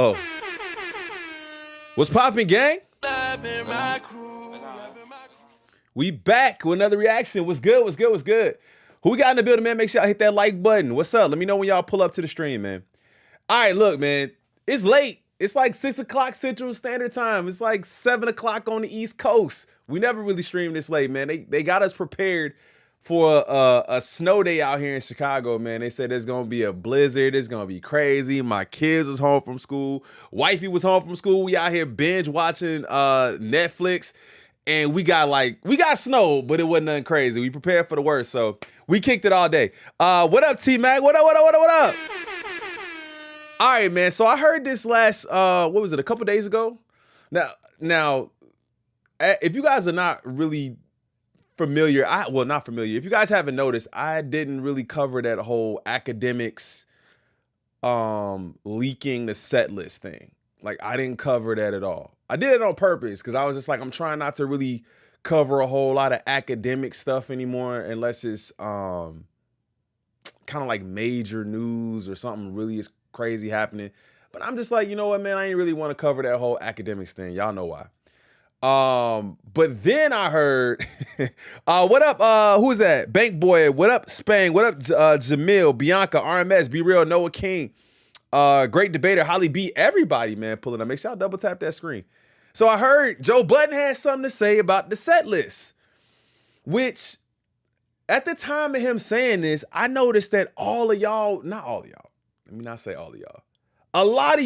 Oh, what's poppin', gang? We back with another reaction. What's good? What's good? What's good? Who we got in the building, man? Make sure y'all hit that like button. What's up? Let me know when y'all pull up to the stream, man. All right, look, man. It's late. It's like 6 o'clock Central Standard Time. It's like 7 o'clock on the East Coast. We never really stream this late, man. They got us prepared for a snow day out here in Chicago, man. They said there's gonna be a blizzard. It's gonna be crazy. My kids was home from school. Wifey was home from school. We out here binge watching Netflix, and we got snow, but it wasn't nothing crazy. We prepared for the worst, so we kicked it all day. What up, T-Mac? What up? What up? What up? What up? All right, man. So I heard this last what was it? A couple days ago. Now, if you guys are not really familiar, not familiar. If you guys haven't noticed, I didn't really cover that whole academics leaking the set list thing. Like, I didn't cover that at all. I did it on purpose because I was just like, I'm trying not to really cover a whole lot of academic stuff anymore unless it's kind of like major news or something really is crazy happening. But I'm just like, you know what, man, I ain't really want to cover that whole academics thing. Y'all know why. But then I heard, what up, who is that? Bank Boy, what up, Spang, what up, Jamil, Bianca, RMS, Be Real, Noah King, great debater, Holly B, everybody, man, pulling up. Make sure y'all double tap that screen. So I heard Joe Budden had something to say about the set list, which at the time of him saying this, I noticed that all of y'all, not all of y'all, let me not say all of y'all, a lot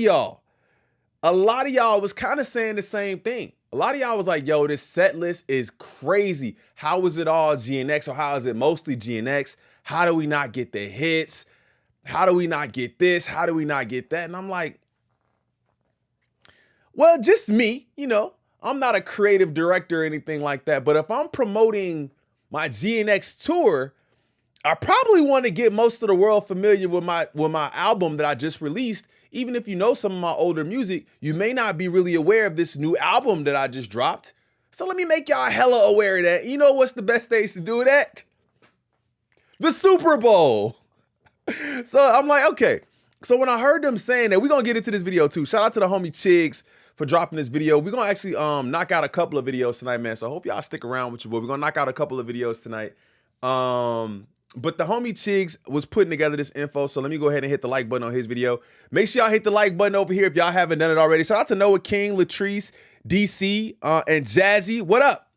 of y'all was kind of saying the same thing. A lot of y'all was like, yo, this set list is crazy. How is it all GNX, or how is it mostly GNX? How do we not get the hits? How do we not get this? How do we not get that? And I'm like, well, just me, you know, I'm not a creative director or anything like that. But if I'm promoting my GNX tour, I probably want to get most of the world familiar with my album that I just released. Even if you know some of my older music, you may not be really aware of this new album that I just dropped. So let me make y'all hella aware of that. You know what's the best stage to do that? The Super Bowl. So I'm like, okay. So when I heard them saying that, we're going to get into this video too. Shout out to the homie Chigs for dropping this video. We're going to actually knock out a couple of videos tonight, man. So I hope y'all stick around with your boy. We're going to knock out a couple of videos tonight. But the homie Chigs was putting together this info, so let me go ahead and hit the like button on his video. Make sure y'all hit the like button over here if y'all haven't done it already. Shout out to Noah King, Latrice, DC, and Jazzy. What up?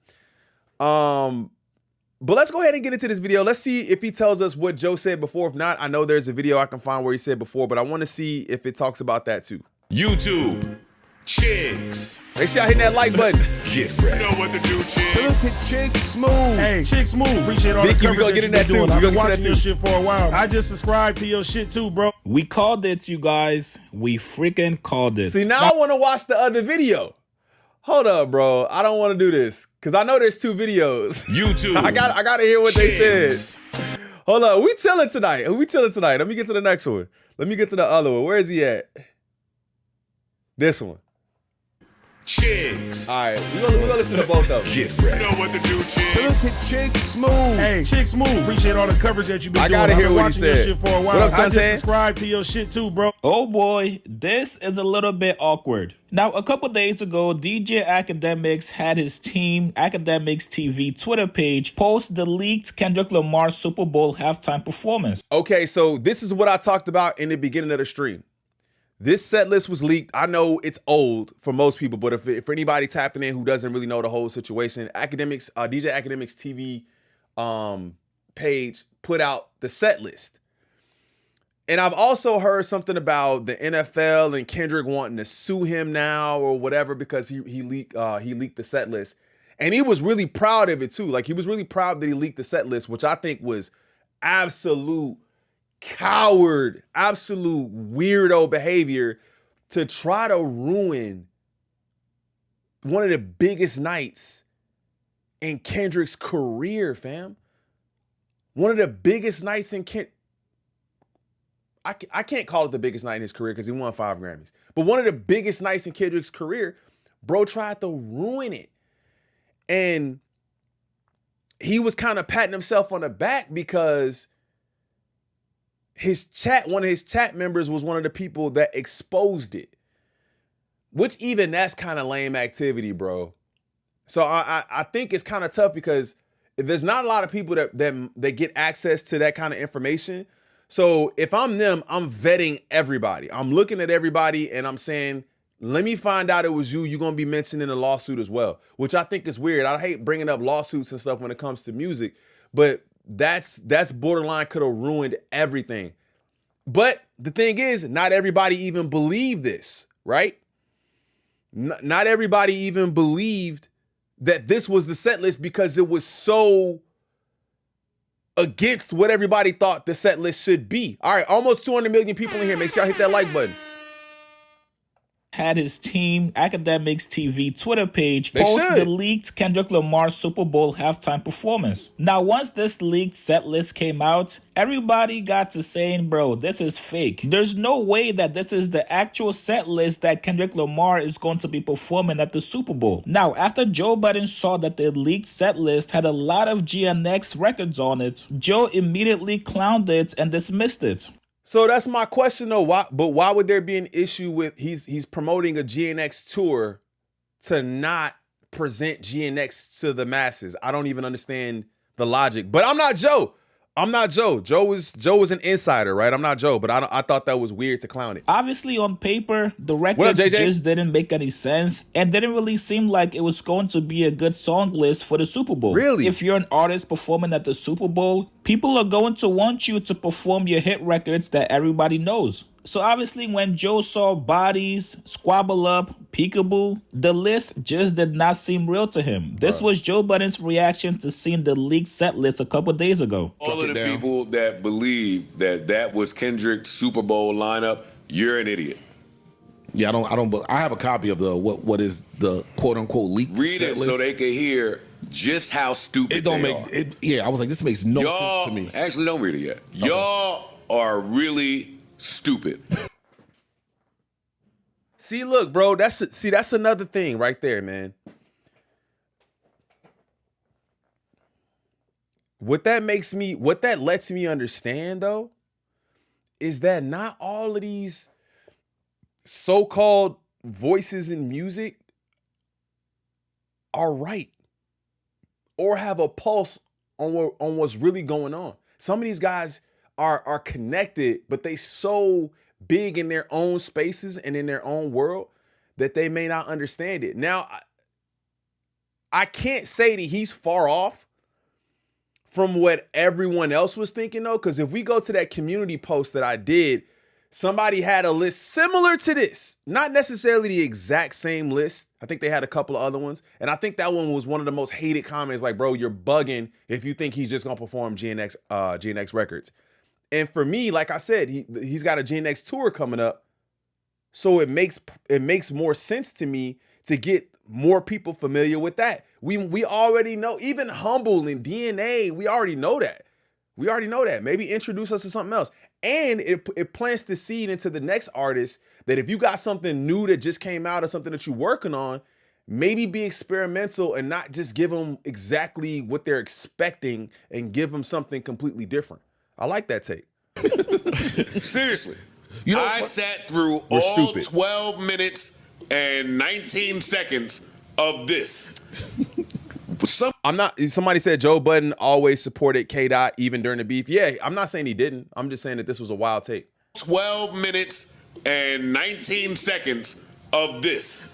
But let's go ahead and get into this video. Let's see if he tells us what Joe said before. If not, I know there's a video I can find where he said before, but I want to see if it talks about that too. YouTube. Chicks. Make sure y'all hit that like button. Get ready. You know what to do, chicks. So look at Chick Smooth. Hey, Chick Smooth. Appreciate all Vicky, the we coverage gonna get in that that too. you've been doing. We I've been gonna get watching to your that shit for a while. I just subscribed to your shit too, bro. We called it, you guys. We freaking called it. See, now I want to watch the other video. Hold up, bro. I don't want to do this because I know there's 2 videos. YouTube. I gotta hear what they Chicks. said. Hold up. We chilling tonight. Let me get to the next one. Let me get to the other one. Where is he at? This one. Chicks. All right, we're gonna listen to both of them. Get ready. You know what to do, So chicks. look at Chick Smooth. Hey, Chick Smooth. Appreciate all the coverage that you've been I doing. gotta I've hear been what he watching your said. shit for a while. What up, I just Santan? subscribed to your shit too, bro. Oh boy, this is a little bit awkward. Now, a couple days ago, DJ Academics had his team, Academics TV Twitter page, post the leaked Kendrick Lamar Super Bowl halftime performance. Okay, so this is what I talked about in the beginning of the stream. This set list was leaked. I know it's old for most people, but if anybody tapping in who doesn't really know the whole situation, Academics, DJ Academics TV page put out the set list. And I've also heard something about the NFL and Kendrick wanting to sue him now or whatever because he leaked the set list. And he was really proud of it too. Like, he was really proud that he leaked the set list, which I think was absolute coward, absolute weirdo behavior to try to ruin one of the biggest nights in Kendrick's career, fam. One of the biggest nights in I can't call it the biggest night in his career because he won 5 Grammys. But one of the biggest nights in Kendrick's career, bro tried to ruin it. And he was kind of patting himself on the back because one of his chat members was one of the people that exposed it. which even that's kind of lame activity, bro. So I think it's kind of tough because if there's not a lot of people that get access to that kind of information. So if I'm them, I'm vetting everybody. I'm looking at everybody and I'm saying, let me find out it was you. You're going to be mentioned in a lawsuit as well, which I think is weird. I hate bringing up lawsuits and stuff when it comes to music, but that's borderline could have ruined everything. But the thing is, not everybody even believed this, right? Not everybody even believed that this was the set list because it was so against what everybody thought the set list should be. All right, almost 200 million people in here. Make sure y'all hit that like button. Had his team, Academics TV Twitter page, post the leaked Kendrick Lamar Super Bowl halftime performance. Now, once this leaked set list came out, everybody got to saying, bro, this is fake. There's no way that this is the actual set list that Kendrick Lamar is going to be performing at the Super Bowl. Now, after Joe Budden saw that the leaked set list had a lot of GNX records on it, Joe immediately clowned it and dismissed it. So that's my question though. Why would there be an issue with he's promoting a GNX tour to not present GNX to the masses? I don't even understand the logic. But I'm not Joe. I'm not Joe. Joe was an insider, right? I'm not Joe, but I thought that was weird to clown it. Obviously, on paper, the records just didn't make any sense and didn't really seem like it was going to be a good song list for the Super Bowl. Really? If you're an artist performing at the Super Bowl, people are going to want you to perform your hit records that everybody knows. So obviously, when Joe saw Bodies, Squabble Up, Peekaboo, the list just did not seem real to him. This was Joe Budden's reaction to seeing the leaked set list a couple days ago. All of the people that believe that was Kendrick's Super Bowl lineup, you're an idiot. Yeah, I have a copy of the what is the quote unquote leaked Read set it list. so they can hear just how stupid It don't they make are. it. Yeah, I was like, this makes no sense to me. Actually, don't read it yet. Okay. Y'all are really stupid. See, look, bro, that's another thing right there, man. What that lets me understand though, is that not all of these so-called voices in music are right or have a pulse on what's really going on. Some of these guys are connected, but they so big in their own spaces and in their own world that they may not understand it. Now, I can't say that he's far off from what everyone else was thinking though, because if we go to that community post that I did, somebody had a list similar to this, not necessarily the exact same list. I think they had a couple of other ones. And I think that one was one of the most hated comments, like, bro, you're bugging if you think he's just gonna perform GNX records. And for me, like I said, he's got a GNX tour coming up. So it makes more sense to me to get more people familiar with that. We already know, even Humble and DNA, we already know that. We already know that. Maybe introduce us to something else. And it plants the seed into the next artist that if you got something new that just came out or something that you're working on, maybe be experimental and not just give them exactly what they're expecting and give them something completely different. I like that take. Seriously. I sat through We're all stupid. 12 minutes and 19 seconds of this. Somebody said Joe Budden always supported K-Dot even during the beef. Yeah, I'm not saying he didn't. I'm just saying that this was a wild take. 12 minutes and 19 seconds of this.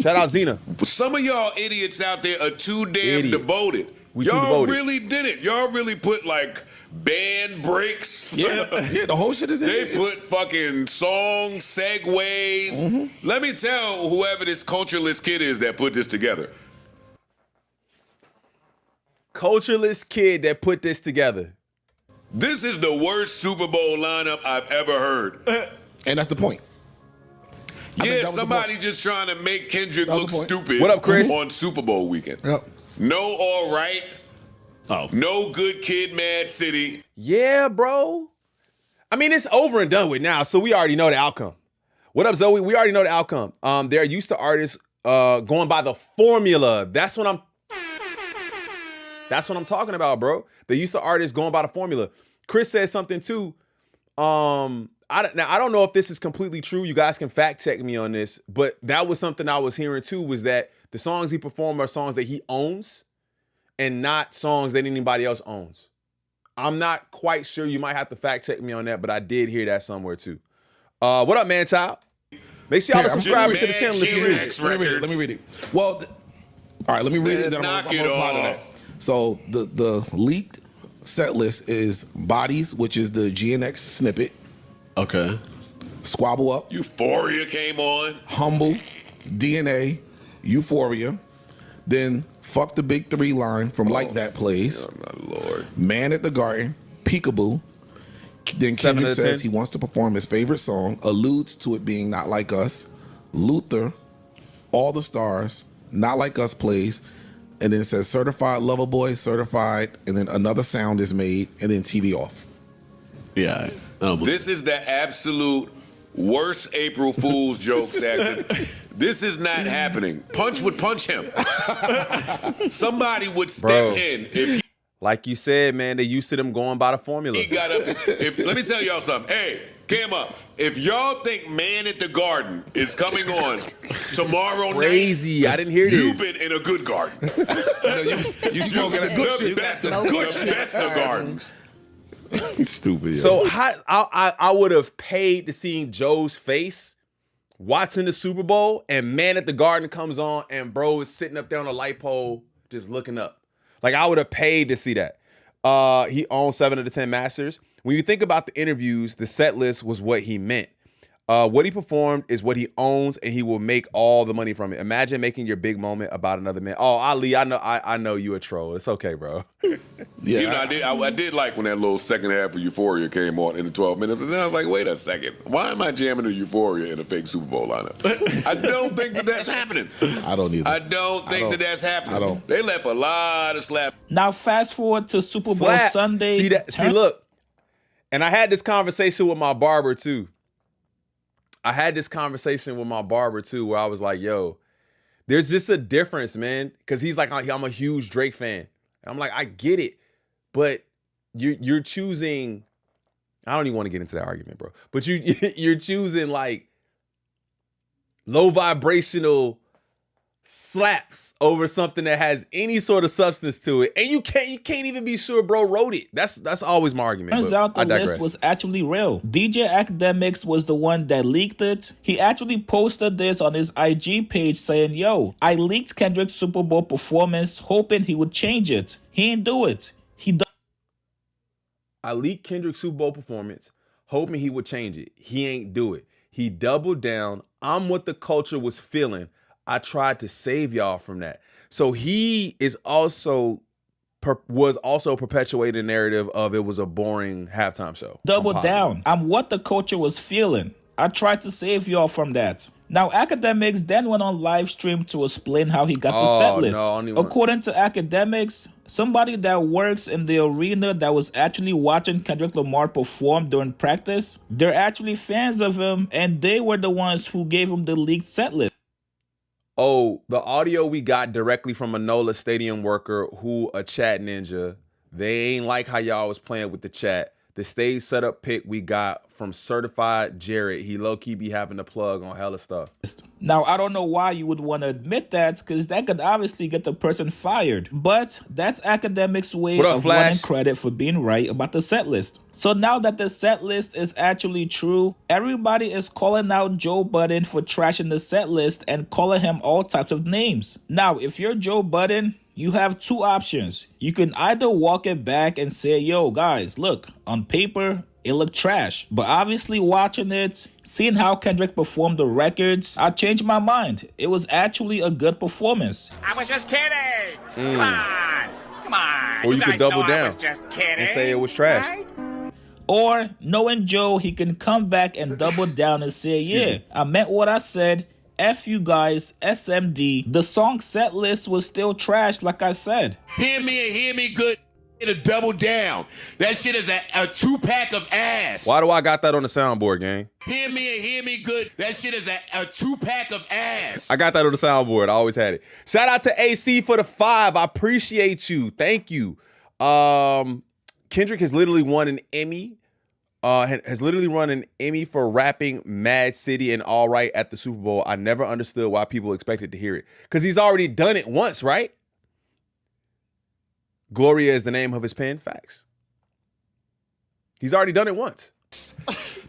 Shout out Xena. Some of y'all idiots out there are too damn devoted. We too y'all devoted. really did it. Y'all really put like band breaks. Yeah, the whole shit is in They it. put fucking song segues. Mm-hmm. Let me tell whoever this cultureless kid is that put this together. Cultureless kid that put this together. This is the worst Super Bowl lineup I've ever heard. And that's the point. I think Yeah, that was the somebody point. just trying to make Kendrick That was look the point. stupid. What up, Chris? On Super Bowl weekend. Yep. No all right. Oh, No good kid, Mad City. Yeah, bro. I mean, it's over and done with now, so we already know the outcome. What up, Zoe? We already know the outcome. They're used to artists going by the formula. That's what I'm talking about, bro. They used to artists going by the formula. Chris said something too. I don't know if this is completely true. You guys can fact check me on this, but that was something I was hearing too, was that the songs he performed are songs that he owns and not songs that anybody else owns. I'm not quite sure. You might have to fact check me on that, but I did hear that somewhere too. What up, man, child? Make sure y'all subscribe to the channel if you're new. Let me read it. Well, all right, let me read it. Then I'm Knock gonna it reply to that. off. So the leaked set list is Bodies, which is the GNX snippet. Okay. Squabble Up, Euphoria came on. Humble, DNA, Euphoria. Then Fuck the Big Three line from Like That plays. Oh, my Lord. Man at the Garden, Peekaboo. Then 7 Kendrick out of 10. says he wants to perform his favorite song, alludes to it being Not Like Us. Luther, All the Stars, Not Like Us plays. And then it says Certified Lover Boy, Certified, and then another sound is made, and then TV off. Yeah. I don't believe This is the absolute worst April Fool's joke that this is not happening. Punch would punch him. Somebody would step Bro. in if Like you said, man, they used to them going by the formula. he got up. Let me tell y'all something. Hey, cam up. If y'all think Man at the Garden is coming on tomorrow Crazy. I didn't hear night, you've this. been in a good garden. You smoking a good shit. Best of gardens. Stupid. So I would have paid to see Joe's face watching the Super Bowl, and Man at the Garden comes on, and bro is sitting up there on a light pole just looking up. Like, I would have paid to see that. He owns 7 of the 10 masters. When you think about the interviews, the set list was what he meant. What he performed is what he owns, and he will make all the money from it. Imagine making your big moment about another man. Oh, Ali, I know you a troll. It's okay, bro. yeah, You know, I did like when that little second half of Euphoria came on in the 12 minutes, and then I was like, wait a second. Why am I jamming a Euphoria in a fake Super Bowl lineup? I don't think that's happening. I don't either. I don't think that's happening. I don't. They left a lot of slap. Now fast forward to Super Bowl Slaps. Sunday. See that? See, look. And I had this conversation with my barber too. Where I was like, yo, there's just a difference, man. Because he's like, I'm a huge Drake fan. And I'm like, I get it. But you're choosing, I don't even want to get into that argument, bro. But you're choosing like low vibrational slaps over something that has any sort of substance to it, and you can't even be sure bro wrote it. That's always my argument. Turns out the list was actually real. DJ Academics was the one that leaked it. He actually posted this on his IG page saying, yo, I leaked Kendrick's Super Bowl performance hoping he would change it. He didn't do it. I leaked Kendrick's Super Bowl performance hoping he would change it. He ain't do it. He doubled down. I'm what the culture was feeling. I tried to save y'all from that. So he is also perpetuating the narrative of it was a boring halftime show. Double down. I'm what the culture was feeling. I tried to save y'all from that. Now, Academics then went on live stream to explain how he got the set list. According to Academics, somebody that works in the arena that was actually watching Kendrick Lamar perform during practice, they're actually fans of him, and they were the ones who gave him the leaked set list. Oh, the audio we got directly from a NOLA stadium worker who a chat ninja. They ain't like how y'all was playing with the chat. The stage setup pick we got from Certified Jared. He low-key be having to plug on hella stuff. Now, I don't know why you would want to admit that, because that could obviously get the person fired. But that's Academics' way of wanting credit for being right about the set list. So now that the set list is actually true, everybody is calling out Joe Budden for trashing the set list and calling him all types of names. Now, if you're Joe Budden, you have two options. You can either walk it back and say, yo, guys, look, on paper, it looked trash. But obviously watching it, seeing how Kendrick performed the records, I changed my mind. It was actually a good performance. I was just kidding. Come on. Or you could double down I was just kidding, and say it was trash. right? Or, knowing Joe, he can come back and double down and say, yeah, I meant what I said. F you guys, SMD. The song set list was still trash, like I said. Hear me and hear me good. To double down. That shit is a 2-pack of ass. Why do I got that on the soundboard, gang? Hear me and hear me good. That shit is a 2-pack of ass. I got that on the soundboard. I always had it. Shout out to AC for the 5. I appreciate you. Thank you. Kendrick has literally won an Emmy has literally won an Emmy for rapping Mad City and All Right at the Super Bowl. I never understood why people expected to hear it. Because he's already done it once, right? Gloria is the name of his pen. Facts. He's already done it once.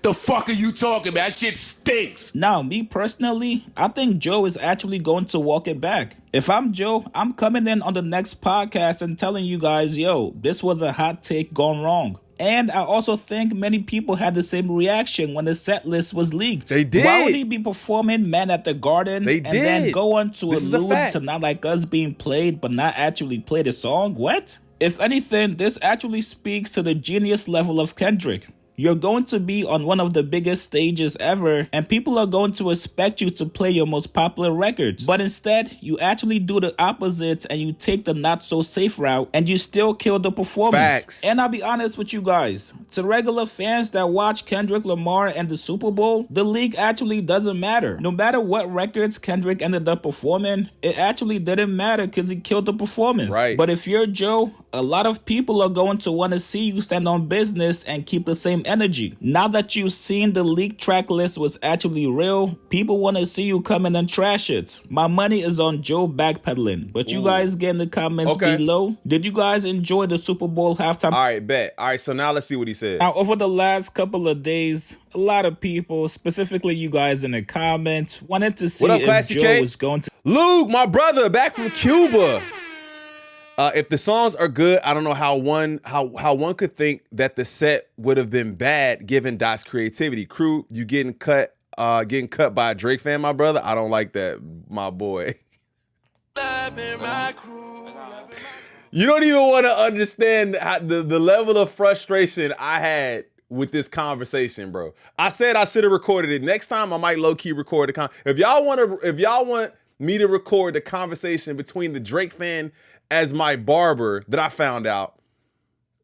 The fuck are you talking about? That shit stinks. Now, me personally, I think Joe is actually going to walk it back. If I'm Joe, I'm coming in on the next podcast and telling you guys, yo, this was a hot take gone wrong. And I also think many people had the same reaction when the set list was leaked. They did. Why would he be performing Man at the Garden and then go on to allude to Not Like Us being played but not actually play the song? What? If anything, this actually speaks to the genius level of Kendrick. You're going to be on one of the biggest stages ever, and people are going to expect you to play your most popular records. But instead, you actually do the opposite and you take the not-so-safe route, and you still kill the performance. Facts. And I'll be honest with you guys. To regular fans that watch Kendrick Lamar and the Super Bowl, the league actually doesn't matter. No matter what records Kendrick ended up performing, it actually didn't matter because he killed the performance. Right. But if you're Joe, a lot of people are going to want to see you stand on business and keep the same energy. Now that you've seen the leaked track list was actually real, people want to see you come in and trash it. My money is on Joe backpedaling. But you guys get in the comments below. Did you guys enjoy the Super Bowl halftime? All right, bet. All right, so now let's see what he said. Now, over the last couple of days, a lot of people, specifically you guys in the comments, wanted to see if Joe was going to... Luke, my brother, back from Cuba. If the songs are good, I don't know how one could think that the set would have been bad given Dot's creativity. Crew, you getting cut by a Drake fan, my brother? I don't like that, my boy. You don't even want to understand the level of frustration I had with this conversation, bro. I said I should have recorded it. Next time I might low-key record the if y'all want me to record the conversation between the Drake fan as my barber that I found out,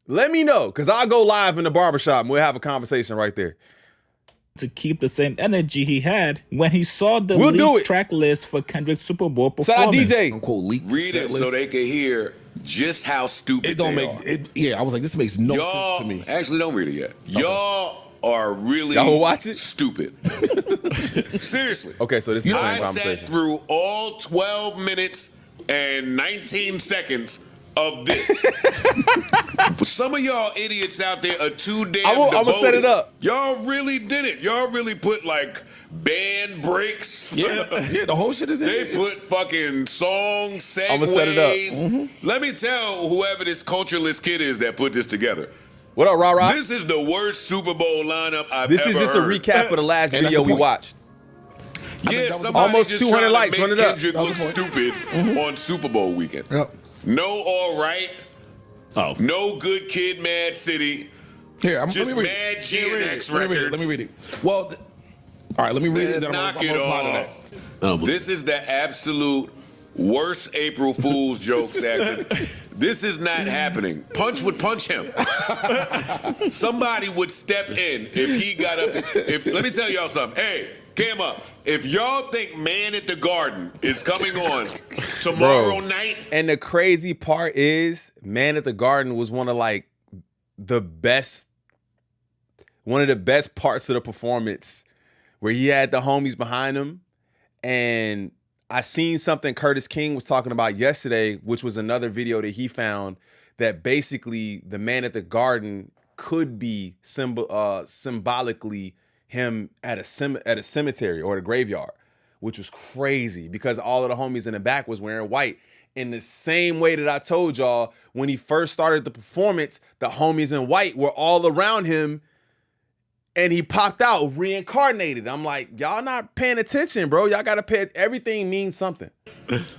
let me know, because I'll go live in the barbershop and we'll have a conversation right there. To keep the same energy he had when he saw the leaked track list for Kendrick's Super Bowl performance. DJ. Read it so they can hear just how stupid it don't make it. Yeah, I was like, this makes no sense to me. Actually, don't read it yet. Y'all are really stupid. Seriously. Okay, so this is the same conversation. I sat through all 12 minutes and 19 seconds of this. Some of y'all idiots out there are too damn devoted. I'm gonna set it up. Y'all really did it. Y'all really put like band breaks. Yeah, the whole shit is in They put fucking song segues. I'm gonna set it up. Let me tell whoever this cultureless kid is that put this together. What up, Rah-Rah? This is the worst Super Bowl lineup I've ever heard. This is just a recap of the last video we watched. Yeah, somebody almost just 200 likes. Run it up. Kendrick look stupid on Super Bowl weekend. Yep. No all right. Oh. No Good Kid, Mad City. Here, just Mad GNX records. Let me read it. Well, all right, let me read it. Then knock I'm it off. This is the absolute worst April Fool's jokes acted. This is not happening. Punch would punch him. Somebody would step in if he got up. Let me tell y'all something. Hey, came up. If y'all think Man at the Garden is coming on tomorrow night. And the crazy part is, Man at the Garden was one of the best parts of the performance, where he had the homies behind him. And I seen something Curtis King was talking about yesterday, which was another video that he found, that basically the Man at the Garden could be symbolically him at a cemetery or the graveyard, which was crazy because all of the homies in the back was wearing white. In the same way that I told y'all, when he first started the performance, the homies in white were all around him and he popped out reincarnated. I'm like, y'all not paying attention, bro. Y'all gotta pay. Everything means something.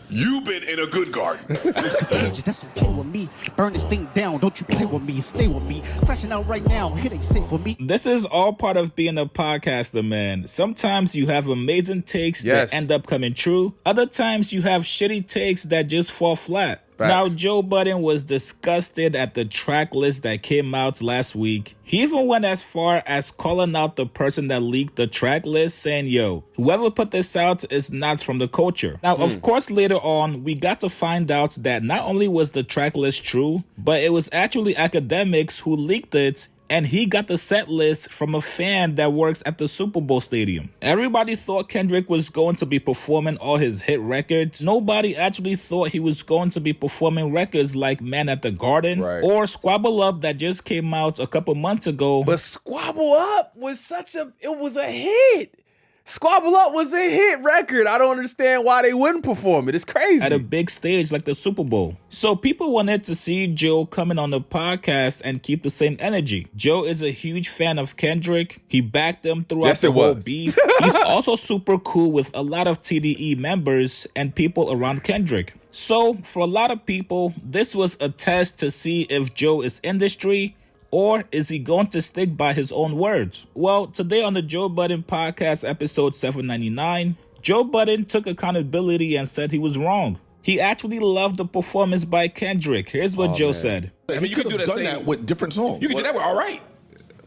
You've been in a good garden. That's okay with me. Burn this thing down. Don't you play with me. Stay with me. Crashing out right now. It ain't safe for me. This is all part of being a podcaster, man. Sometimes you have amazing takes that end up coming true. Other times you have shitty takes that just fall flat. Facts. Now, Joe Budden was disgusted at the track list that came out last week. He even went as far as calling out the person that leaked the track list, saying, yo, whoever put this out is not from the culture. Now, of course, later on, we got to find out that not only was the track list true, but it was actually academics who leaked it, and he got the set list from a fan that works at the Superbowl stadium. Everybody thought Kendrick was going to be performing all his hit records. Nobody actually thought he was going to be performing records like Man at the Garden or Squabble Up that just came out a couple months ago. But Squabble Up was it was a hit. Squabble Up was a hit record. I don't understand why they wouldn't perform it. It's crazy. At a big stage like the Super Bowl. So people wanted to see Joe coming on the podcast and keep the same energy. Joe is a huge fan of Kendrick. He backed them throughout the whole beef. He's also super cool with a lot of TDE members and people around Kendrick. So for a lot of people, this was a test to see if Joe is industry or is he going to stick by his own words? Well, today on the Joe Budden podcast, episode 799, Joe Budden took accountability and said he was wrong. He actually loved the performance by Kendrick. Here's what Joe said. I mean, you could have done that with different songs. You can do that with all right.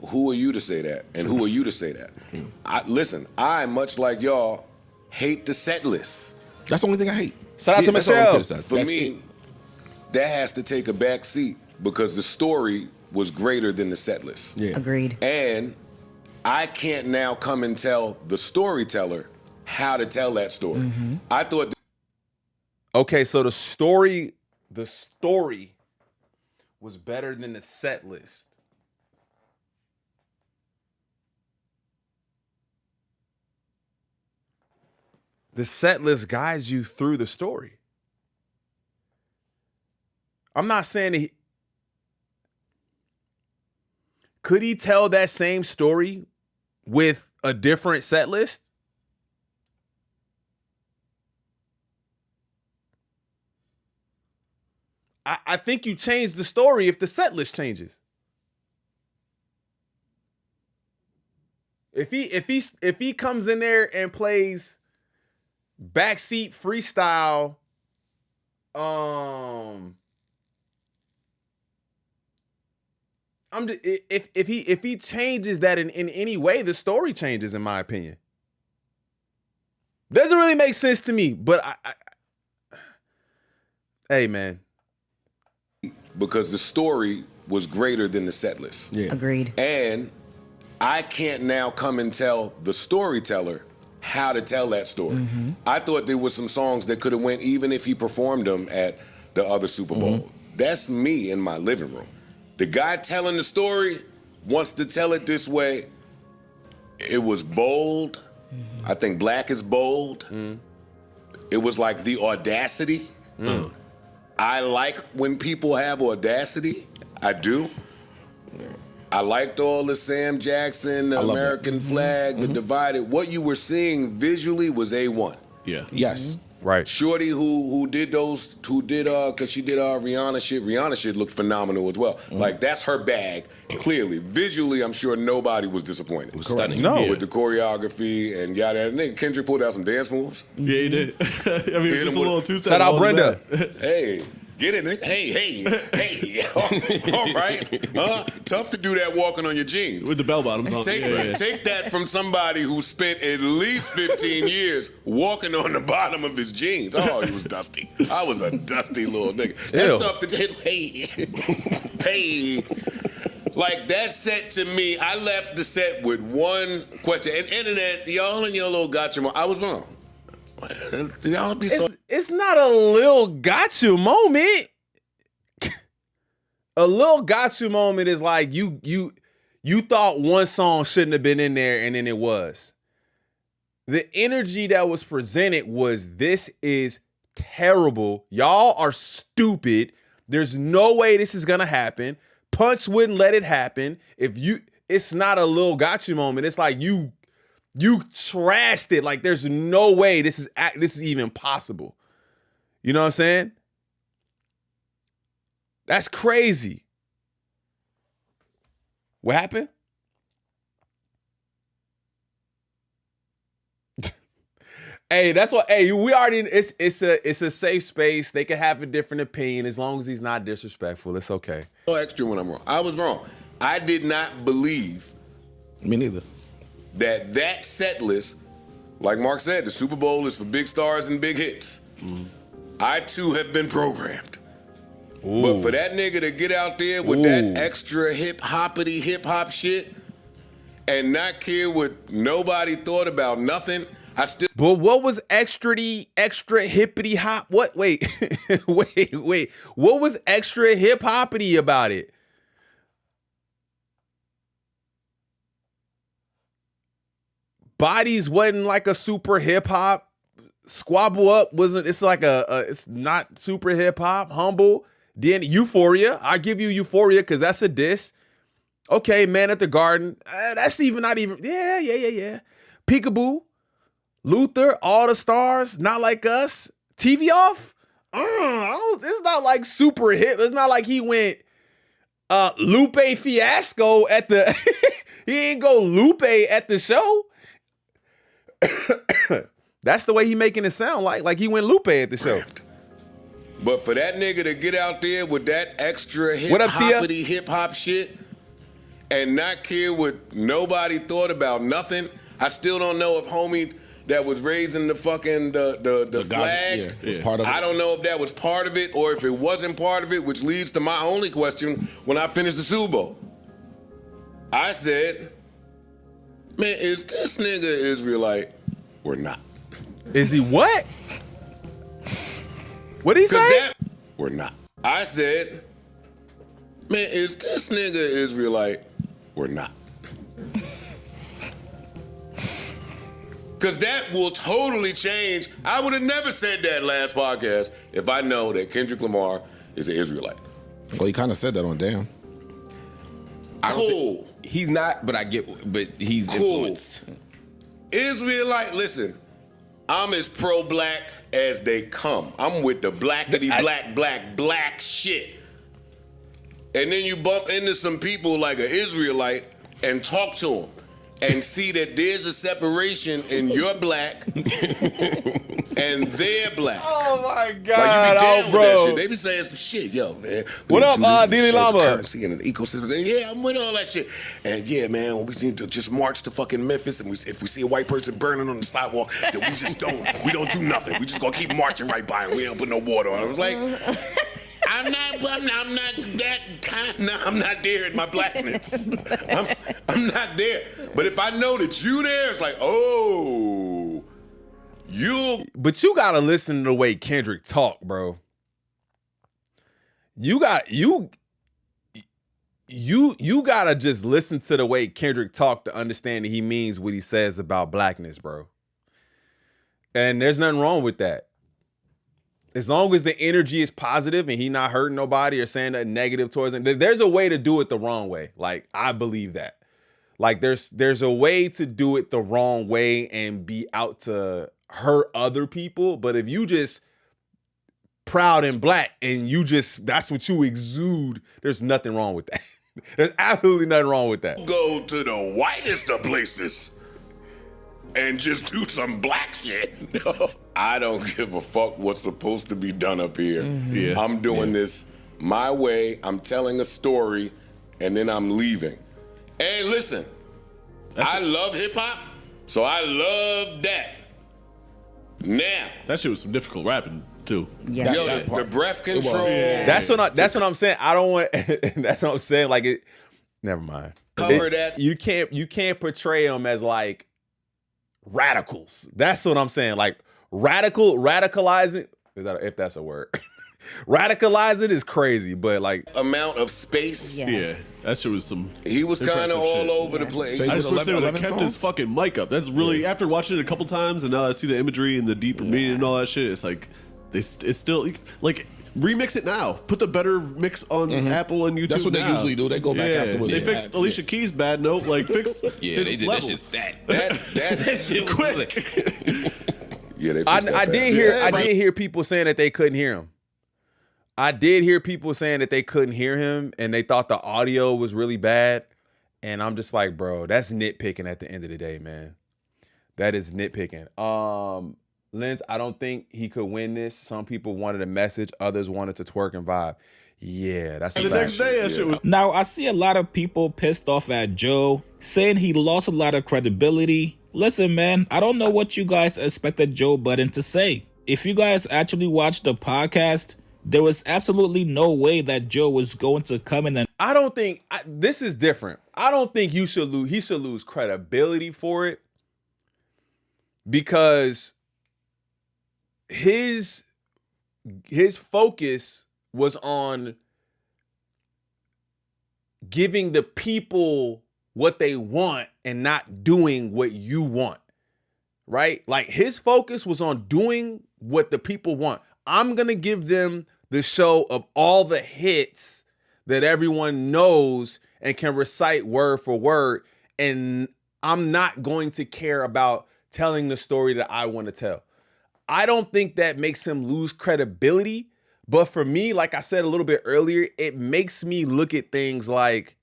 Who are you to say that? And who are you to say that? Listen, I, much like y'all, hate the set list. That's the only thing I hate. Shout out to Michelle. For me, that has to take a back seat because the story was greater than the set list. Yeah. Agreed. And I can't now come and tell the storyteller how to tell that story. Mm-hmm. I thought... Okay, so the story was better than the set list. The set list guides you through the story. I'm not saying that could he tell that same story with a different set list? I think you change the story if the set list changes. If he comes in there and plays backseat freestyle, if he changes that in any way, the story changes, in my opinion. Doesn't really make sense to me, but hey, man. Because the story was greater than the set list. Yeah. Agreed. And I can't now come and tell the storyteller how to tell that story. Mm-hmm. I thought there was some songs that could have went even if he performed them at the other Super Bowl. Mm-hmm. That's me in my living room. The guy telling the story wants to tell it this way. It was bold. Mm-hmm. I think black is bold. Mm-hmm. It was like the audacity. Mm. I like when people have audacity. I do. I liked all the Sam Jackson, the American flag, the divided. What you were seeing visually was A1. Yeah. Yes. Right. Shorty who did cause she did Rihanna shit. Rihanna shit looked phenomenal as well. Like that's her bag. Clearly, visually, I'm sure nobody was disappointed. It was stunning. No. With the choreography and yada. And then Kendrick pulled out some dance moves. Yeah, he did. I mean, it's just a little two-step. Shout out Brenda. Hey. Get it, nigga. Hey. All right. Tough to do that walking on your jeans. With the bell bottoms on. Take that from somebody who spent at least 15 years walking on the bottom of his jeans. Oh, he was dusty. I was a dusty little nigga. That's tough to hit. Hey. Like, that set to me, I left the set with one question. And internet, y'all and your little gotcha. I was wrong. Y'all be so... It's not a little got you moment. A little got you moment is like you thought one song shouldn't have been in there and then it was. The energy that was presented was, this is terrible. Y'all are stupid. There's no way this is gonna happen. Punch wouldn't let it happen. It's not a little got you moment. It's like you trashed it. Like, there's no way this is even possible. You know what I'm saying? That's crazy. What happened? Hey, that's what. Hey, we already. It's a safe space. They can have a different opinion as long as he's not disrespectful. It's okay. No extra when I'm wrong. I was wrong. I did not believe. Me neither. That set list, like Mark said, the Super Bowl is for big stars and big hits. Mm. I too have been programmed. But for that nigga to get out there with that extra hip-hoppity hip-hop shit and not care what nobody thought about nothing, I still... But what was extra hippity hop? What? Wait. wait. What was extra hip-hoppity about it? Bodies wasn't like a super hip-hop. Squabble Up wasn't, it's like it's not super hip-hop. Humble. Then Euphoria. I give you Euphoria because that's a diss. Okay, Man at the Garden. That's not even. Yeah. Peekaboo. Luther. All the Stars. Not Like Us. TV Off. It's not like super hip. It's not like he went Lupe Fiasco at the. He ain't go Lupe at the show. That's the way he making it sound like he went Lupe at the show. But for that nigga to get out there with that extra hip-hoppity hip-hop shit and not care what nobody thought about nothing, I still don't know if homie that was raising the fucking the flag, was part of it. I don't know if that was part of it or if it wasn't part of it, which leads to my only question when I finished the Super Bowl. I said, man, is this nigga Israelite or not? Is he what? What did he say? Or not. I said, man, is this nigga Israelite or not? Because that will totally change. I would have never said that last podcast if I know that Kendrick Lamar is an Israelite. Well, he kind of said that on Damn. Cool. He's not, but he's influenced. Israelite, listen, I'm as pro-black as they come. I'm with the blackity black shit. And then you bump into some people like an Israelite and talk to them and see that there's a separation in your black and they're black. Oh my God, like you be down with bro. that shit. They be saying some shit, yo, man. What up, Dili Lama? Currency and an ecosystem. Yeah, I'm with all that shit. And yeah, man, we need to just march to fucking Memphis, and if we see a white person burning on the sidewalk, then we don't do nothing. We just gonna keep marching right by him. We don't put no water on. I was like, I'm not that kind. No, I'm not there in my blackness. I'm not there. But if I know that you there, it's like, oh, But you gotta listen to the way Kendrick talk, bro. You gotta just listen to the way Kendrick talk to understand that he means what he says about blackness, bro. And there's nothing wrong with that. As long as the energy is positive and he not hurting nobody or saying nothing negative towards him, there's a way to do it the wrong way. Like, I believe that. Like, there's a way to do it the wrong way and be out to hurt other people. But if you just proud and black and that's what you exude, there's nothing wrong with that. There's absolutely nothing wrong with that. Go to the whitest of places and just do some black shit. I don't give a fuck what's supposed to be done up here. Mm-hmm. Yeah. I'm doing this my way. I'm telling a story, and then I'm leaving. And listen, I love hip-hop, so I love that. Now. That shit was some difficult rapping, too. Yeah. Yo, the breath control. That's what I'm saying. I don't want, that's what I'm saying. Like, it, never mind. Cover that. You can't portray them as like radicals. That's what I'm saying. Like, radicalizing, if that's a word. Radicalizing is crazy, but like amount of space. Yes. Yeah, that shit was some. He was kind of all over the place. I just wish they would have kept his fucking mic up. That's really after watching it a couple times, and now I see the imagery and the deeper meaning and all that shit. It's like it's still like remix it now. Put the better mix on Apple and YouTube. That's what they usually do. They go back afterwards. They fixed Alicia Keys' bad note. Like fix. Yeah, they did level. that shit stat. That shit quick. Yeah, I did hear people saying that they couldn't hear him. I did hear people saying that they couldn't hear him and they thought the audio was really bad. And I'm just like, bro, that's nitpicking at the end of the day, man. That is nitpicking. Lens, I don't think he could win this. Some people wanted a message. Others wanted to twerk and vibe. Yeah, that's the next day. That shit was. Now, I see a lot of people pissed off at Joe, saying he lost a lot of credibility. Listen, man, I don't know what you guys expected Joe Budden to say. If you guys actually watched the podcast, There was absolutely no way that Joe was going to come in and I don't think this is different. I don't think he should lose credibility for it because his focus was on giving the people what they want and not doing what you want. Right? Like his focus was on doing what the people want. I'm going to give them the show of all the hits that everyone knows and can recite word for word. And I'm not going to care about telling the story that I want to tell. I don't think that makes him lose credibility. But for me, like I said a little bit earlier, it makes me look at things like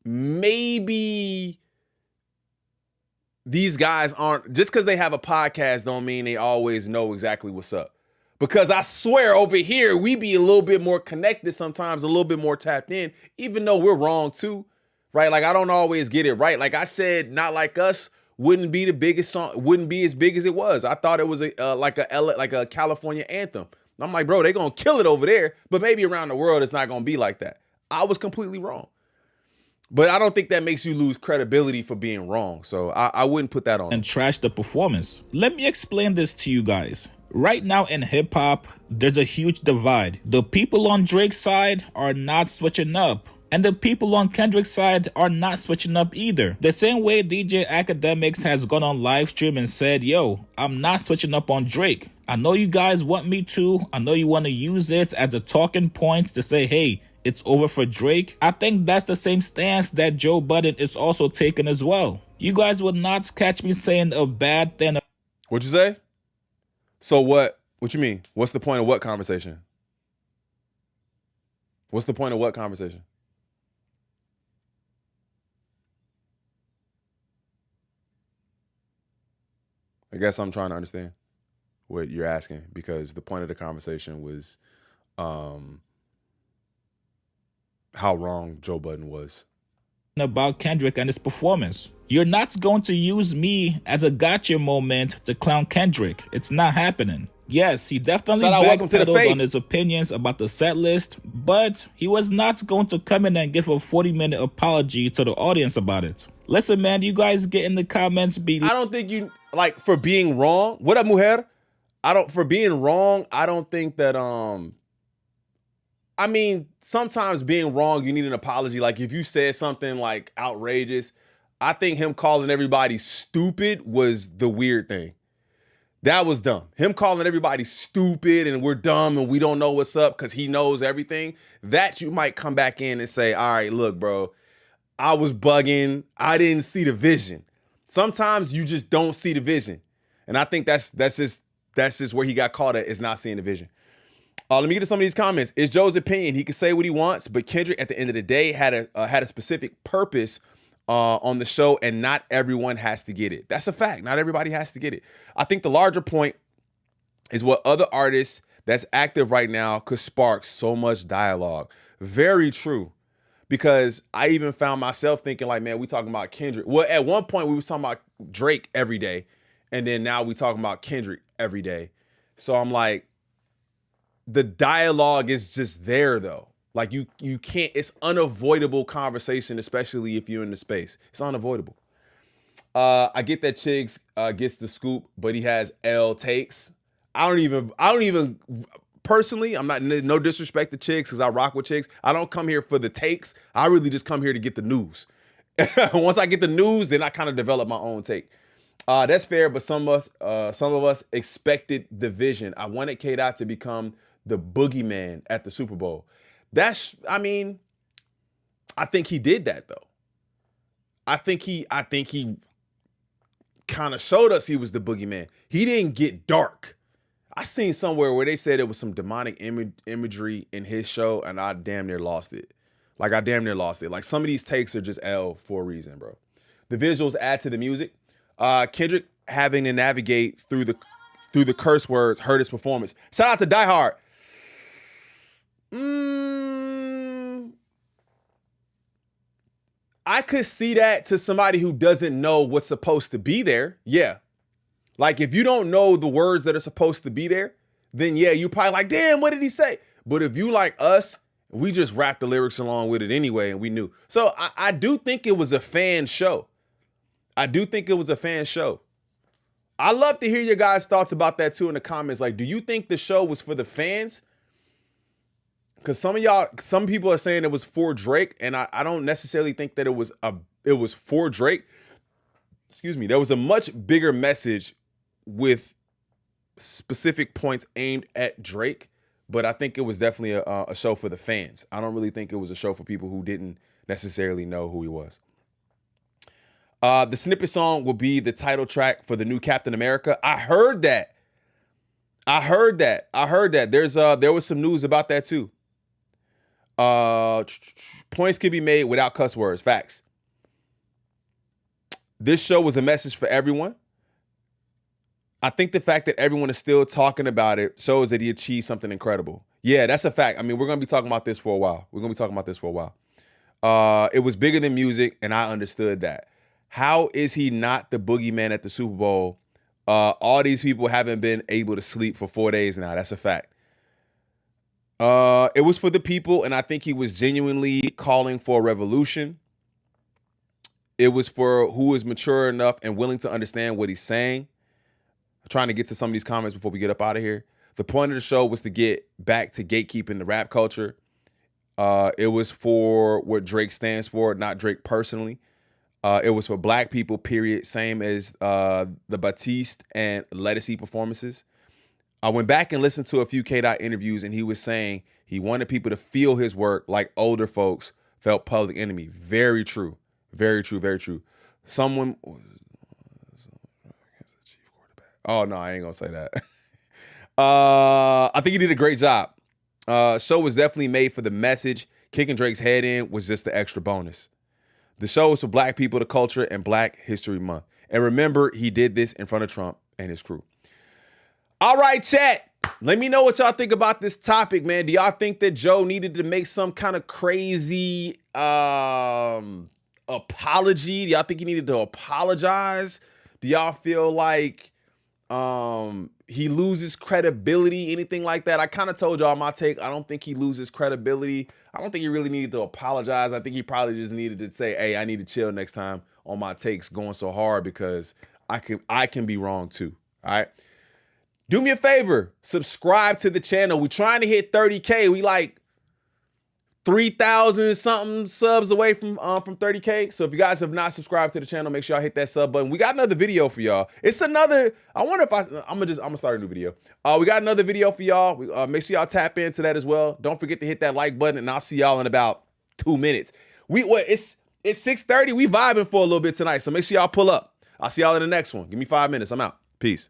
maybe these guys aren't, just because they have a podcast don't mean they always know exactly what's up. Because I swear over here, we be a little bit more connected sometimes, a little bit more tapped in, even though we're wrong too, right? Like I don't always get it right. Like I said, Not Like Us wouldn't be the biggest song, wouldn't be as big as it was. I thought it was like a California anthem. I'm like, bro, they gonna kill it over there, but maybe around the world it's not gonna be like that. I was completely wrong. But I don't think that makes you lose credibility for being wrong. So I wouldn't put that on. And trash the performance. Let me explain this to you guys. Right now in hip hop, there's a huge divide. The people on Drake's side are not switching up. And the people on Kendrick's side are not switching up either. The same way DJ Academics has gone on live stream and said, yo, I'm not switching up on Drake. I know you guys want me to. I know you want to use it as a talking point to say, hey, it's over for Drake. I think that's the same stance that Joe Budden is also taking as well. You guys would not catch me saying a bad thing. What'd you say? So what you mean? What's the point of what conversation? What's the point of what conversation? I guess I'm trying to understand what you're asking because the point of the conversation was how wrong Joe Budden was about Kendrick and his performance. You're not going to use me as a gotcha moment to clown Kendrick. It's not happening. Yes, he definitely backpedaled on his opinions about the set list, but he was not going to come in and give a 40-minute apology to the audience about it. Listen, man, you guys get in the comments. I don't think you, like, for being wrong. What up, mujer? For being wrong, I don't think that, I mean, sometimes being wrong, you need an apology. Like, if you said something, like, outrageous, I think him calling everybody stupid was the weird thing. That was dumb. Him calling everybody stupid and we're dumb and we don't know what's up because he knows everything. That you might come back in and say, all right, look, bro, I was bugging. I didn't see the vision. Sometimes you just don't see the vision. And I think that's just where he got caught at, is not seeing the vision. Let me get to some of these comments. It's Joe's opinion. He can say what he wants, but Kendrick at the end of the day had a specific purpose on the show, and not everyone has to get it. That's a fact. Not everybody has to get it. I think the larger point is what other artists that's active right now could spark so much dialogue. Very true. Because I even found myself thinking like, man, we talking about Kendrick. Well, at one point we was talking about Drake every day, and then now we talking about Kendrick every day. So I'm like, the dialogue is just there though. Like you can't, it's unavoidable conversation, especially if you're in the space. It's unavoidable. I get that Chigs gets the scoop, but he has L takes. I don't even personally, I'm not, no disrespect to Chigs because I rock with Chigs. I don't come here for the takes. I really just come here to get the news. Once I get the news, then I kind of develop my own take. That's fair, but some of us expected the vision. I wanted K-Dot to become the boogeyman at the Super Bowl. I think he did that though. I think he kind of showed us he was the boogeyman. He didn't get dark. I seen somewhere where they said it was some demonic imagery in his show, and I damn near lost it. Like some of these takes are just L for a reason, bro. The visuals add to the music. Kendrick having to navigate through the curse words hurt his performance. Shout out to Die Hard. I could see that to somebody who doesn't know what's supposed to be there. Yeah. Like if you don't know the words that are supposed to be there, then yeah, you probably like, damn, what did he say? But if you like us, we just rapped the lyrics along with it anyway, and we knew. So I do think it was a fan show. I do think it was a fan show. I love to hear your guys' thoughts about that too in the comments. Like, do you think the show was for the fans? Because some people are saying it was for Drake, and I don't necessarily think that it was for Drake. Excuse me. There was a much bigger message with specific points aimed at Drake, but I think it was definitely a show for the fans. I don't really think it was a show for people who didn't necessarily know who he was. The snippet song will be the title track for the new Captain America. I heard that. There was some news about that too. Points can be made without cuss words. Facts. This show was a message for everyone. I think the fact that everyone is still talking about it shows that he achieved something incredible. Yeah, that's a fact. I mean, we're going to be talking about this for a while. It was bigger than music, and I understood that. How is he not the boogeyman at the Super Bowl? All these people haven't been able to sleep for 4 days now. That's a fact. It was for the people, and I think he was genuinely calling for a revolution. It was for who is mature enough and willing to understand what he's saying. I'm trying to get to some of these comments before we get up out of here. The point of the show was to get back to gatekeeping the rap culture. It was for what Drake stands for, not Drake personally. It was for black people, period. Same as the Batiste and Lettucey performances. I went back and listened to a few K-Dot interviews, and he was saying he wanted people to feel his work like older folks felt Public Enemy. Very true. Very true, very true. Someone... Oh, no, I ain't going to say that. I think he did a great job. Show was definitely made for the message. Kicking Drake's head in was just the extra bonus. The show was for black people, the culture, and Black History Month. And remember, he did this in front of Trump and his crew. All right, chat. Let me know what y'all think about this topic, man. Do y'all think that Joe needed to make some kind of crazy apology? Do y'all think he needed to apologize? Do y'all feel like he loses credibility, anything like that? I kind of told y'all my take. I don't think he loses credibility. I don't think he really needed to apologize. I think he probably just needed to say, hey, I need to chill next time on my takes going so hard because I can be wrong too. All right. Do me a favor, subscribe to the channel. We're trying to hit 30K. We like 3,000 something subs away from 30K. So if you guys have not subscribed to the channel, make sure y'all hit that sub button. We got another video for y'all. It's another, I wonder if I'm gonna start a new video. We got another video for y'all. Make sure y'all tap into that as well. Don't forget to hit that like button, and I'll see y'all in about 2 minutes. It's 6:30. We vibing for a little bit tonight, so make sure y'all pull up. I'll see y'all in the next one. Give me 5 minutes. I'm out. Peace.